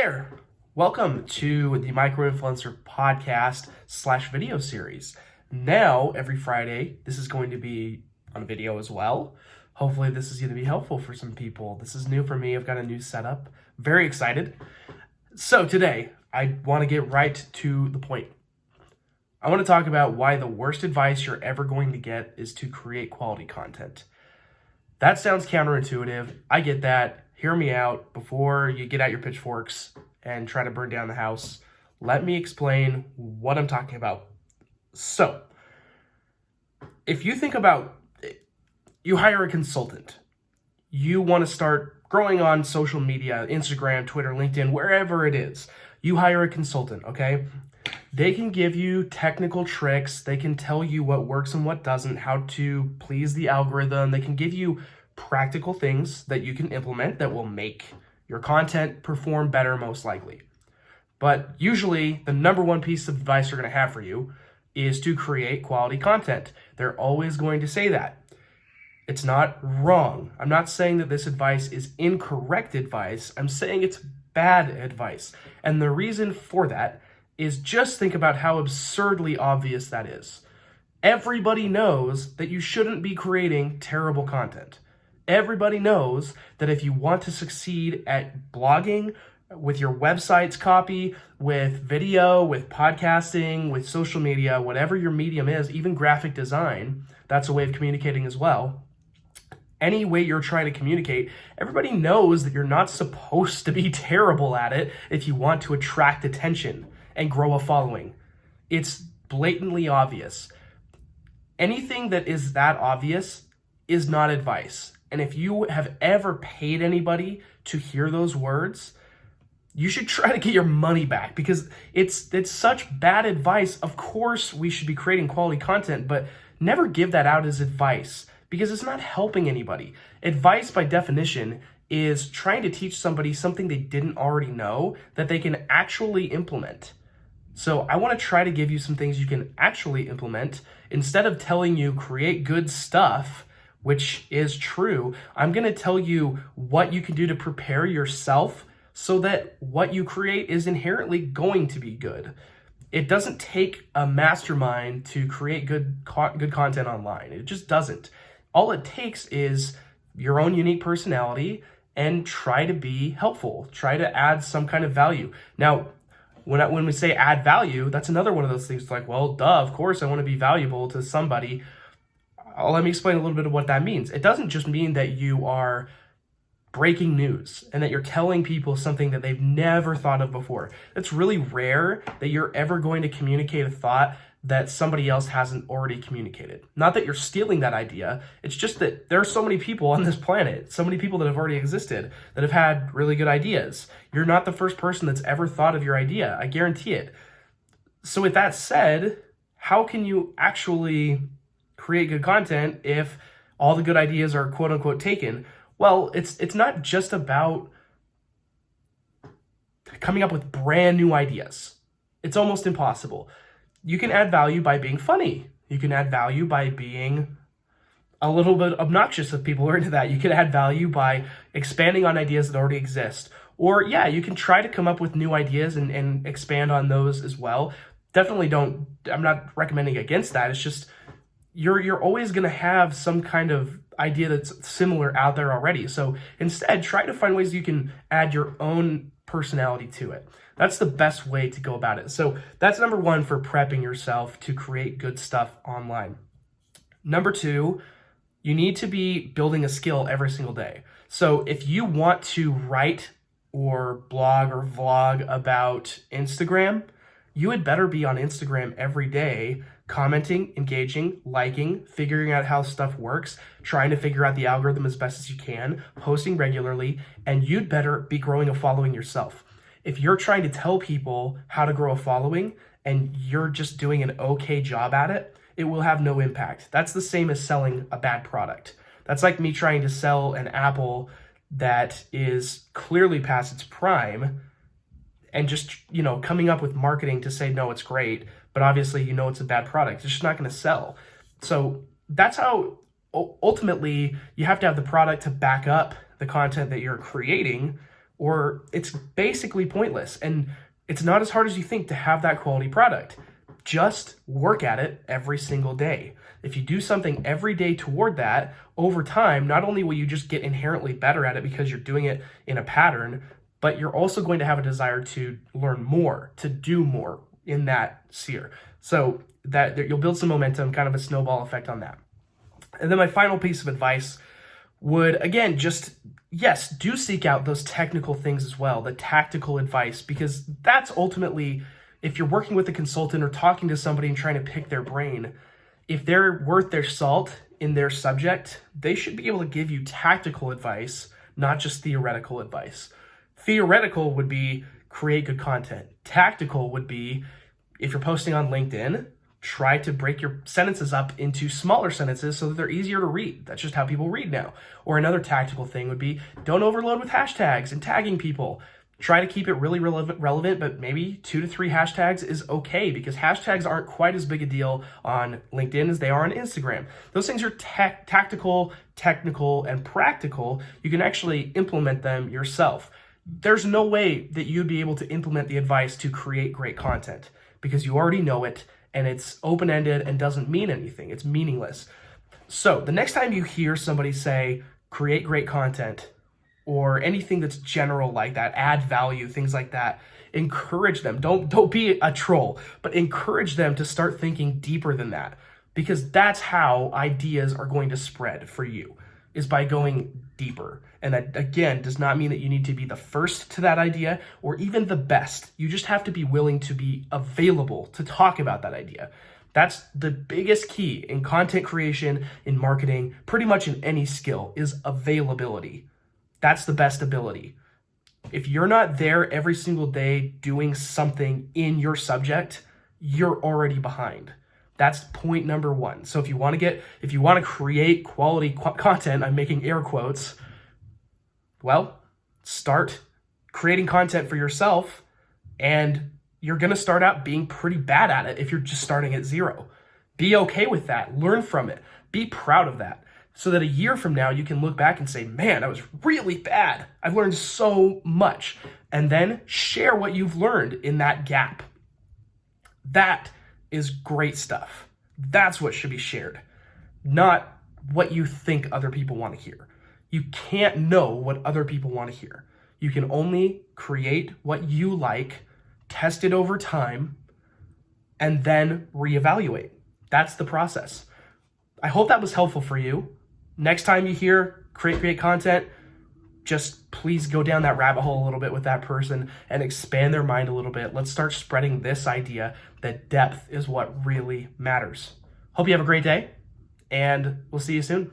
there. Welcome to the Micro Influencer podcast / video series. Now, every Friday, this is going to be on video as well. Hopefully this is going to be helpful for some people. This is new for me. I've got a new setup. Very excited. So today, I want to get right to the point. I want to talk about why the worst advice you're ever going to get is to create quality content. That sounds counterintuitive. I get that. Hear me out before you get out your pitchforks and try to burn down the house. Let me explain what I'm talking about. So, if you think about it, you hire a consultant. You want to start growing on social media, Instagram, Twitter, LinkedIn, wherever it is. You hire a consultant, okay? They can give you technical tricks. They can tell you what works and what doesn't, how to please the algorithm. They can give you practical things that you can implement that will make your content perform better, most likely. But usually, the number one piece of advice they're going to have for you is to create quality content. They're always going to say that. It's not wrong. I'm not saying that this advice is incorrect advice. I'm saying it's bad advice. And the reason for that is just think about how absurdly obvious that is. Everybody knows that you shouldn't be creating terrible content. Everybody knows that if you want to succeed at blogging, with your website's copy, with video, with podcasting, with social media, whatever your medium is, even graphic design, that's a way of communicating as well. Any way you're trying to communicate, everybody knows that you're not supposed to be terrible at it if you want to attract attention and grow a following. It's blatantly obvious. Anything that is that obvious is not advice. And if you have ever paid anybody to hear those words, you should try to get your money back because it's such bad advice. Of course, we should be creating quality content, but never give that out as advice because it's not helping anybody. Advice, by definition, is trying to teach somebody something they didn't already know that they can actually implement. So I want to try to give you some things you can actually implement. Instead of telling you create good stuff, which is true, I'm going to tell you what you can do to prepare yourself so that what you create is inherently going to be good. It doesn't take a mastermind to create good content online. It just doesn't. All it takes is your own unique personality and try to be helpful. Try to add some kind of value. Now, when we say add value, that's another one of those things like, well, duh, of course I want to be valuable to somebody. Let me explain a little bit of what that means. It doesn't just mean that you are breaking news and that you're telling people something that they've never thought of before. It's really rare that you're ever going to communicate a thought that somebody else hasn't already communicated. Not that you're stealing that idea. It's just that there are so many people on this planet, so many people that have already existed that have had really good ideas. You're not the first person that's ever thought of your idea. I guarantee it. So with that said, how can you actually create good content if all the good ideas are quote unquote taken? Well, it's not just about coming up with brand new ideas. It's almost impossible. You can add value by being funny. You can add value by being a little bit obnoxious if people are into that. You can add value by expanding on ideas that already exist. Or yeah, you can try to come up with new ideas and expand on those as well. Definitely don't, I'm not recommending against that. It's just, you're always going to have some kind of idea that's similar out there already. So instead, try to find ways you can add your own personality to it. That's the best way to go about it. So that's number one for prepping yourself to create good stuff online. Number two, you need to be building a skill every single day. So if you want to write or blog or vlog about Instagram, you had better be on Instagram every day, commenting, engaging, liking, figuring out how stuff works, trying to figure out the algorithm as best as you can, posting regularly, and you'd better be growing a following yourself. If you're trying to tell people how to grow a following and you're just doing an okay job at it, it will have no impact. That's the same as selling a bad product. That's like me trying to sell an apple that is clearly past its prime and just, coming up with marketing to say, no, it's great, but obviously, it's a bad product. It's just not going to sell. So that's how ultimately you have to have the product to back up the content that you're creating or it's basically pointless. And it's not as hard as you think to have that quality product. Just work at it every single day. If you do something every day toward that, over time, not only will you just get inherently better at it because you're doing it in a pattern, but you're also going to have a desire to learn more, to do more in that sphere. So that you'll build some momentum, kind of a snowball effect on that. And then my final piece of advice would, again, just, yes, do seek out those technical things as well, the tactical advice, because that's ultimately, if you're working with a consultant or talking to somebody and trying to pick their brain, if they're worth their salt in their subject, they should be able to give you tactical advice, not just theoretical advice. Theoretical would be create good content. Tactical would be, if you're posting on LinkedIn, try to break your sentences up into smaller sentences so that they're easier to read. That's just how people read now. Or another tactical thing would be, don't overload with hashtags and tagging people. Try to keep it really relevant, but maybe 2 to 3 hashtags is okay, because hashtags aren't quite as big a deal on LinkedIn as they are on Instagram. Those things are tactical, technical, and practical. You can actually implement them yourself. There's no way that you'd be able to implement the advice to create great content because you already know it and it's open-ended and doesn't mean anything. It's meaningless. So the next time you hear somebody say, create great content, or anything that's general like that, add value, things like that, encourage them. Don't be a troll, but encourage them to start thinking deeper than that, because that's how ideas are going to spread for you, is by going deeper. And that, again, does not mean that you need to be the first to that idea or even the best. You just have to be willing to be available to talk about that idea. That's the biggest key in content creation, in marketing, pretty much in any skill, is availability. That's the best ability. If you're not there every single day doing something in your subject, you're already behind. That's point number one. So if you want to create quality content, I'm making air quotes, well, start creating content for yourself, and you're going to start out being pretty bad at it if you're just starting at zero. Be okay with that. Learn from it. Be proud of that, so that a year from now you can look back and say, man, I was really bad. I've learned so much. And then share what you've learned in that gap. That is great stuff. That's what should be shared, not what you think other people want to hear. You can't know what other people want to hear. You can only create what you like, test it over time, and then reevaluate. That's the process. I hope that was helpful for you. Next time you hear create content, just please go down that rabbit hole a little bit with that person and expand their mind a little bit. Let's start spreading this idea that depth is what really matters. Hope you have a great day, and we'll see you soon.